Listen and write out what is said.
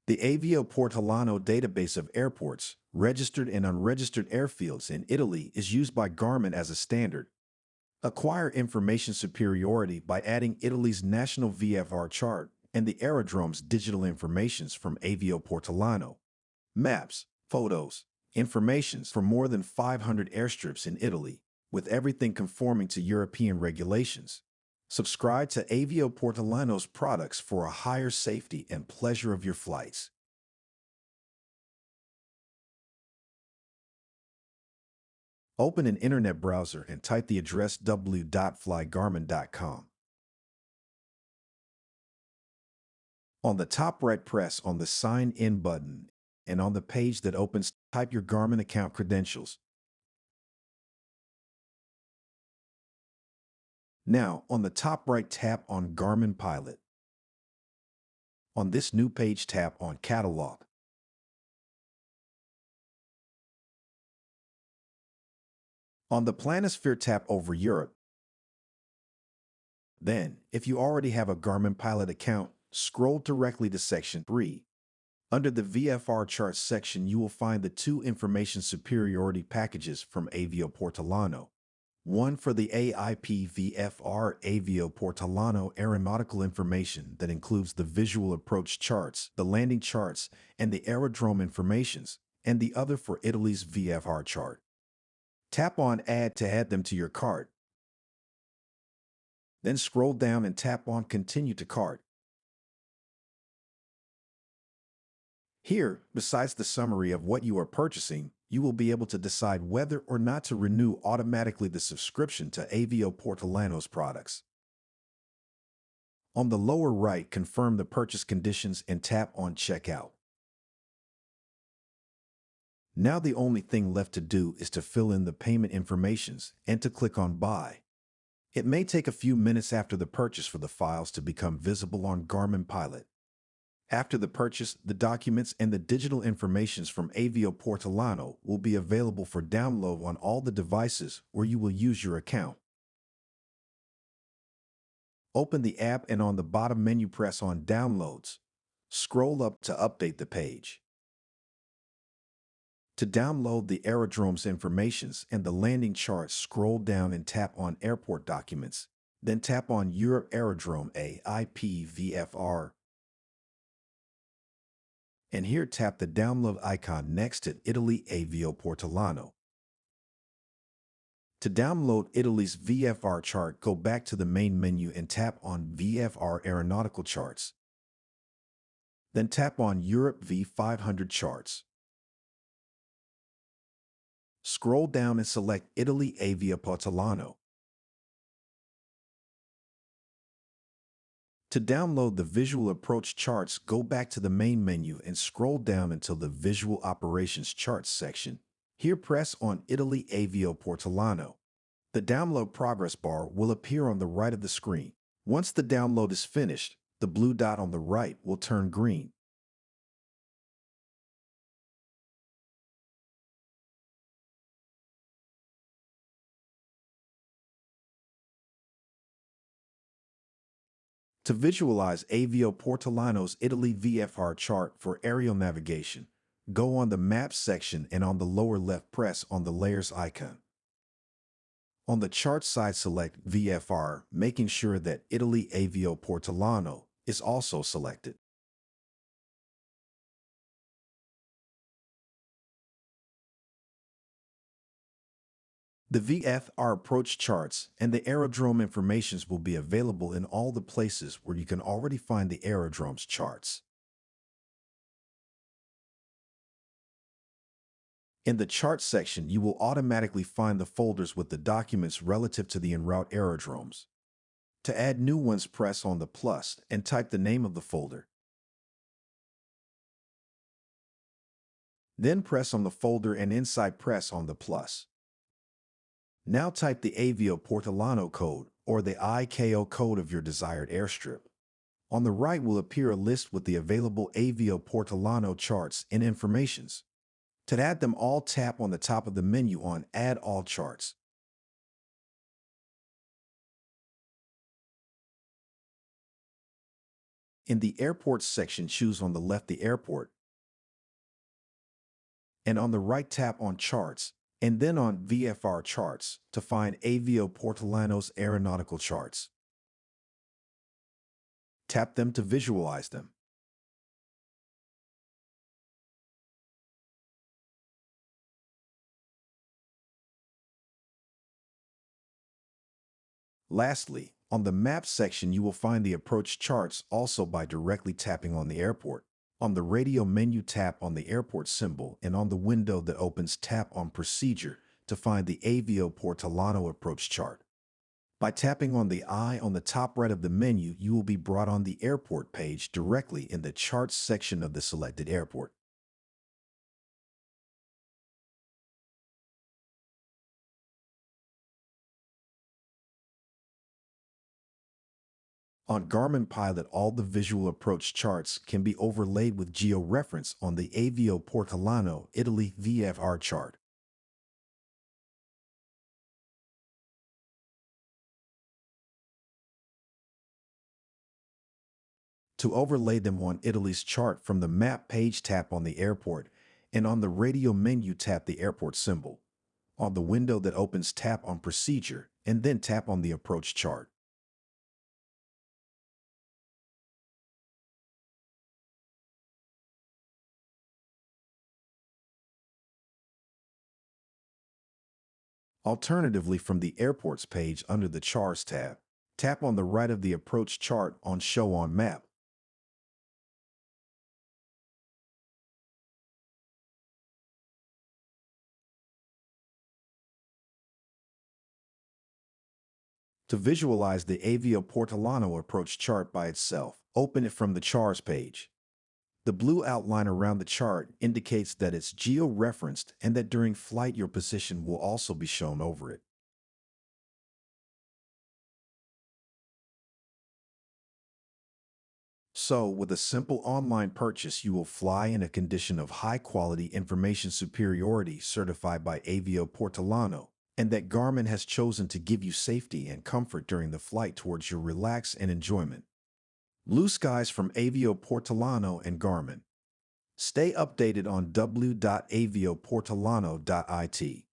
The Avioportolano database of airports, registered and unregistered airfields in Italy is used by Garmin as a standard. Acquire information superiority by adding Italy's national VFR chart and the aerodrome's digital informations from Avioportolano. Maps, photos, informations for more than 500 airstrips in Italy, with everything conforming to European regulations. Subscribe to Avioportolano's products for a higher safety and pleasure of your flights. Open an internet browser and type the address w.flygarmin.com. On the top right, press on the Sign In button, and on the page that opens, type your Garmin account credentials. Now, on the top right, tap on Garmin Pilot. On this new page, tap on Catalog. On the Planisphere, tap over Europe. Then, if you already have a Garmin Pilot account, scroll directly to Section 3. Under the VFR Charts section, you will find the two information superiority packages from Avioportolano. One for the AIP VFR Avioportolano aeronautical information that includes the visual approach charts, the landing charts, and the aerodrome informations, and the other for Italy's VFR chart. Tap on Add to add them to your cart. Then scroll down and tap on Continue to Cart. Here, besides the summary of what you are purchasing, you will be able to decide whether or not to renew automatically the subscription to Avioportolano's products. On the lower right, confirm the purchase conditions and tap on Checkout. Now the only thing left to do is to fill in the payment informations and to click on Buy. It may take a few minutes after the purchase for the files to become visible on Garmin Pilot. After the purchase, the documents and the digital informations from Avioportolano will be available for download on all the devices where you will use your account. Open the app and on the bottom menu press on Downloads. Scroll up to update the page. To download the aerodrome's informations and the landing charts, scroll down and tap on Airport Documents. Then tap on Europe Aerodrome AIP VFR. And here tap the download icon next to Italy Avioportolano. To download Italy's VFR chart, go back to the main menu and tap on VFR Aeronautical Charts. Then tap on Europe V500 Charts. Scroll down and select Italy Avioportolano. To download the Visual Approach Charts, go back to the main menu and scroll down until the Visual Operations Charts section. Here press on Italy Avioportolano. The download progress bar will appear on the right of the screen. Once the download is finished, the blue dot on the right will turn green. To visualize Avioportolano's Italy VFR chart for aerial navigation, go on the Maps section and on the lower left press on the Layers icon. On the chart side, select VFR, making sure that Italy Avioportolano is also selected. The VFR approach charts and the aerodrome informations will be available in all the places where you can already find the aerodrome's charts. In the Charts section, you will automatically find the folders with the documents relative to the en route aerodromes. To add new ones, press on the plus and type the name of the folder. Then press on the folder and inside press on the plus. Now type the Avioportolano code or the ICAO code of your desired airstrip. On the right will appear a list with the available Avioportolano charts and informations. To add them all, tap on the top of the menu on Add All Charts. In the Airports section, choose on the left the airport, and on the right tap on Charts, and then on VFR Charts to find Avioportolano's aeronautical charts. Tap them to visualize them. Lastly, on the Maps section, you will find the approach charts also by directly tapping on the airport. On the radio menu, tap on the airport symbol, and on the window that opens, tap on Procedure to find the Avioportolano approach chart. By tapping on the eye on the top right of the menu, you will be brought on the airport page directly in the Charts section of the selected airport. On Garmin Pilot, all the visual approach charts can be overlaid with geo-reference on the Avioportolano Italy VFR chart. To overlay them on Italy's chart from the map page, tap on the airport, and on the radio menu, tap the airport symbol. On the window that opens, tap on Procedure, and then tap on the approach chart. Alternatively, from the Airports page under the Charts tab, tap on the right of the approach chart on Show on Map. To visualize the Avioportolano approach chart by itself, open it from the Charts page. The blue outline around the chart indicates that it's geo-referenced and that during flight your position will also be shown over it. So, with a simple online purchase, you will fly in a condition of high-quality information superiority certified by Avioportolano, and that Garmin has chosen to give you safety and comfort during the flight towards your relax and enjoyment. Blue skies from Avioportolano and Garmin. Stay updated on w.avioportolano.it.